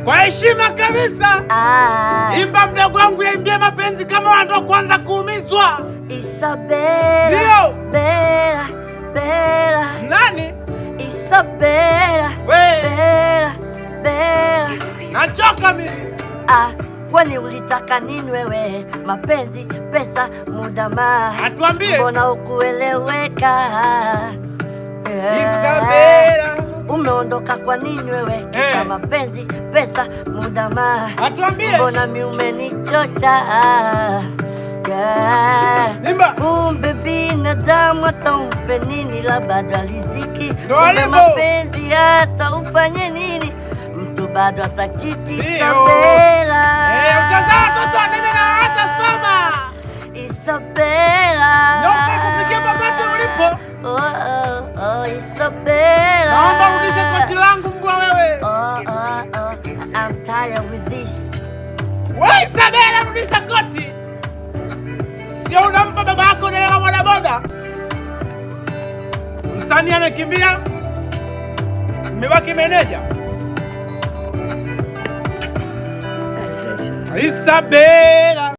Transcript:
Kwa heshima kabisa. Imba mdogo wangu, yaimbie mapenzi kama wando kwanza kuumizwa. Isabela. Ndio. Bela, Bela. Nani? Isabela. Bela, Bela. Nachoka mimi. Kwani ulitaka nini wewe? Mapenzi, pesa, muda Atuambie. Mbona ukueleweka? Isabela. Umeondoka kwa nini wewe? Kisa mapenzi, pesa, muda Atuambie. Mbona mimi umenichosha? Kumbe binadamu hata umpe nini la badaliziki. Kumbe mapenzi hata ufanye nini mtu bado atachiti. Isabela. Utazaa watoto wanene na hawatasoma. Isabela. Naomba kufikia popote ulipo. Isabela. Naomba urudishe koti langu mbwa wewe. I'm tired with this. Wewe Isabela, rudisha koti. Sio unampa baba yako na bodaboda. Msanii amekimbia. Mmebaki meneja. Isabela.